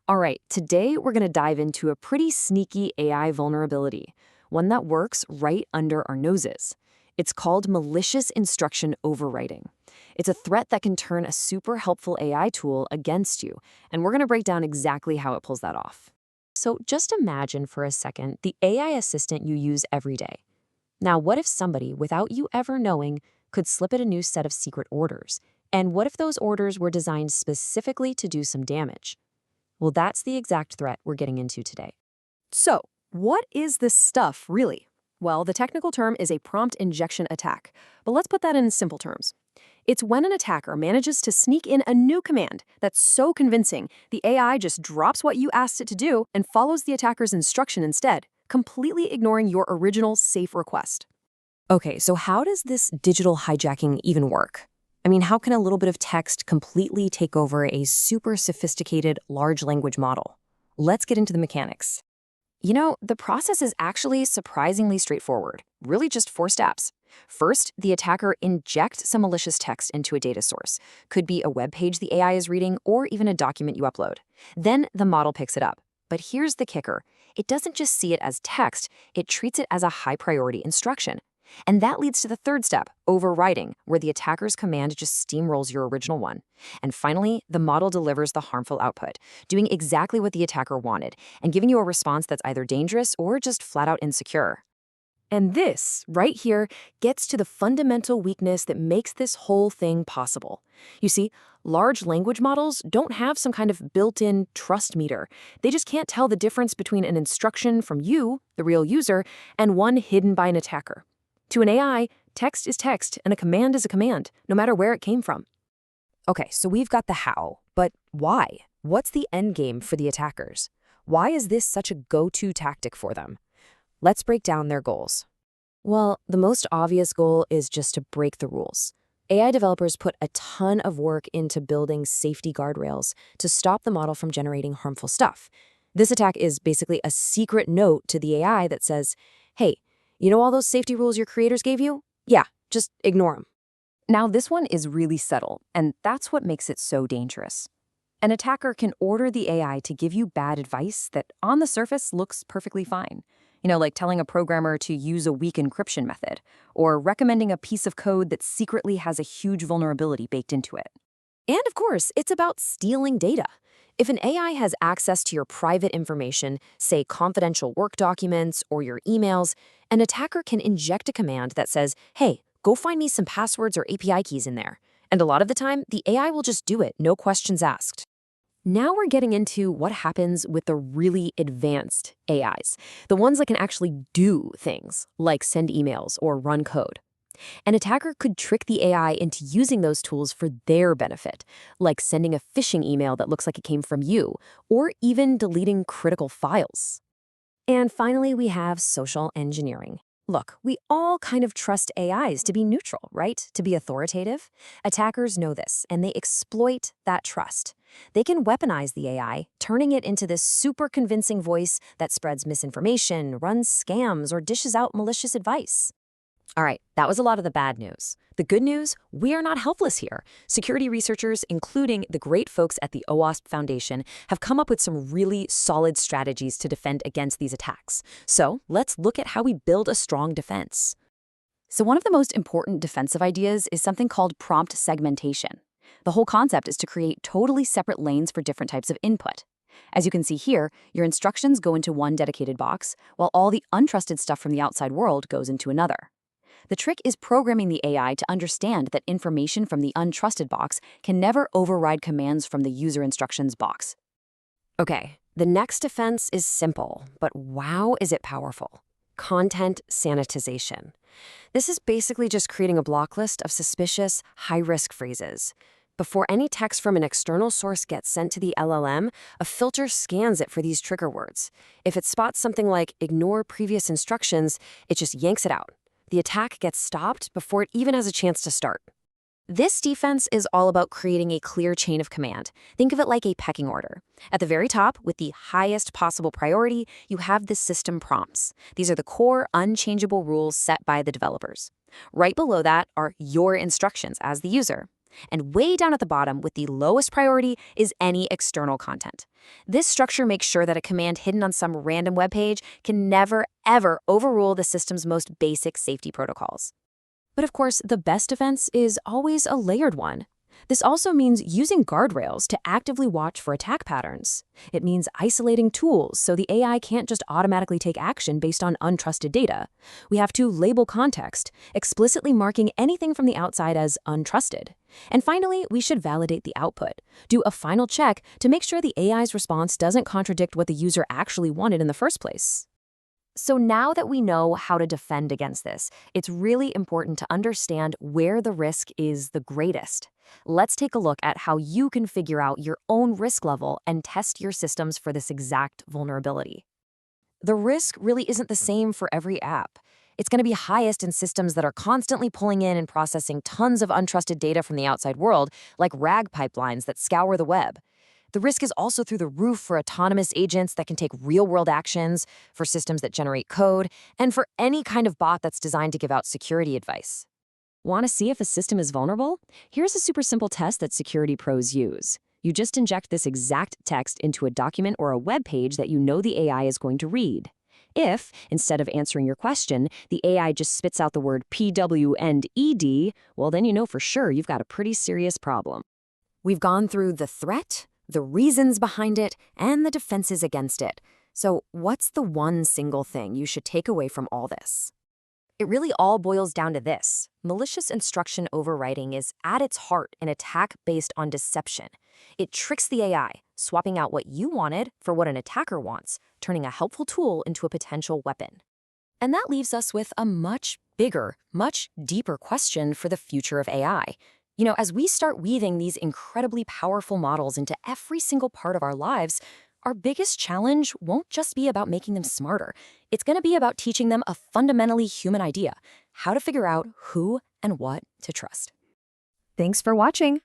All right, today we're going to dive into a pretty sneaky AI vulnerability, one that works right under our noses. It's called malicious instruction overwriting. It's a threat that can turn a super helpful AI tool against you, and we're going to break down exactly how it pulls that off. So just imagine for a second the AI assistant you use every day. Now, what if somebody, without you ever knowing, could slip it a new set of secret orders? And what if those orders were designed specifically to do some damage? Well, that's the exact threat we're getting into today. So, what is this stuff, really? Well, the technical term is a prompt injection attack, but let's put that in simple terms. It's when an attacker manages to sneak in a new command that's so convincing, the AI just drops what you asked it to do and follows the attacker's instruction instead, completely ignoring your original safe request. Okay, so how does this digital hijacking even work? I mean, how can a little bit of text completely take over a super sophisticated large language model? Let's get into the mechanics. You know, the process is actually surprisingly straightforward, really just 4 steps. First, the attacker injects some malicious text into a data source. Could be a web page the AI is reading or even a document you upload. Then the model picks it up. But here's the kicker. It doesn't just see it as text, it treats it as a high-priority instruction. And that leads to the third step, overwriting, where the attacker's command just steamrolls your original one. And finally, the model delivers the harmful output, doing exactly what the attacker wanted, and giving you a response that's either dangerous or just flat out insecure. And this, right here, gets to the fundamental weakness that makes this whole thing possible. You see, large language models don't have some kind of built-in trust meter. They just can't tell the difference between an instruction from you, the real user, and one hidden by an attacker. To an AI, text is text and a command is a command, no matter where it came from. Okay, so we've got the how, but why? What's the end game for the attackers? Why is this such a go-to tactic for them? Let's break down their goals. Well, the most obvious goal is just to break the rules. AI developers put a ton of work into building safety guardrails to stop the model from generating harmful stuff. This attack is basically a secret note to the AI that says, hey, you know all those safety rules your creators gave you? Yeah, just ignore them. Now, this one is really subtle, and that's what makes it so dangerous. An attacker can order the AI to give you bad advice that on the surface looks perfectly fine. You know, like telling a programmer to use a weak encryption method, or recommending a piece of code that secretly has a huge vulnerability baked into it. And of course, it's about stealing data. If an AI has access to your private information, say confidential work documents or your emails, an attacker can inject a command that says, hey, go find me some passwords or API keys in there. And a lot of the time, the AI will just do it, no questions asked. Now we're getting into what happens with the really advanced AIs, the ones that can actually do things, like send emails or run code. An attacker could trick the AI into using those tools for their benefit, like sending a phishing email that looks like it came from you, or even deleting critical files. And finally, we have social engineering. Look, we all kind of trust AIs to be neutral, right? To be authoritative. Attackers know this, and they exploit that trust. They can weaponize the AI, turning it into this super convincing voice that spreads misinformation, runs scams, or dishes out malicious advice. All right, that was a lot of the bad news. The good news, we are not helpless here. Security researchers, including the great folks at the OWASP Foundation, have come up with some really solid strategies to defend against these attacks. So let's look at how we build a strong defense. So one of the most important defensive ideas is something called prompt segmentation. The whole concept is to create totally separate lanes for different types of input. As you can see here, your instructions go into one dedicated box, while all the untrusted stuff from the outside world goes into another. The trick is programming the AI to understand that information from the untrusted box can never override commands from the user instructions box. Okay, the next defense is simple, but wow, is it powerful. Content sanitization. This is basically just creating a block list of suspicious, high-risk phrases. Before any text from an external source gets sent to the LLM, a filter scans it for these trigger words. If it spots something like ignore previous instructions, it just yanks it out. The attack gets stopped before it even has a chance to start. This defense is all about creating a clear chain of command. Think of it like a pecking order. At the very top, with the highest possible priority, you have the system prompts. These are the core, unchangeable rules set by the developers. Right below that are your instructions as the user. And way down at the bottom, with the lowest priority, is any external content. This structure makes sure that a command hidden on some random web page can never, ever overrule the system's most basic safety protocols. But of course, the best defense is always a layered one. This also means using guardrails to actively watch for attack patterns. It means isolating tools so the AI can't just automatically take action based on untrusted data. We have to label context, explicitly marking anything from the outside as untrusted. And finally, we should validate the output. Do a final check to make sure the AI's response doesn't contradict what the user actually wanted in the first place. So now that we know how to defend against this, it's really important to understand where the risk is the greatest. Let's take a look at how you can figure out your own risk level and test your systems for this exact vulnerability. The risk really isn't the same for every app. It's going to be highest in systems that are constantly pulling in and processing tons of untrusted data from the outside world, like RAG pipelines that scour the web. The risk is also through the roof for autonomous agents that can take real-world actions, for systems that generate code, and for any kind of bot that's designed to give out security advice. Want to see if a system is vulnerable? Here's a super simple test that security pros use. You just inject this exact text into a document or a web page that you know the AI is going to read. If, instead of answering your question, the AI just spits out the word PW and ED, well, then you know for sure you've got a pretty serious problem. We've gone through the threat, the reasons behind it, and the defenses against it. So what's the one single thing you should take away from all this? It really all boils down to this. Malicious instruction overwriting is at its heart an attack based on deception. It tricks the AI, swapping out what you wanted for what an attacker wants, turning a helpful tool into a potential weapon. And that leaves us with a much bigger, much deeper question for the future of AI. As we start weaving these incredibly powerful models into every single part of our lives, our biggest challenge won't just be about making them smarter. It's going to be about teaching them a fundamentally human idea, how to figure out who and what to trust. Thanks for watching.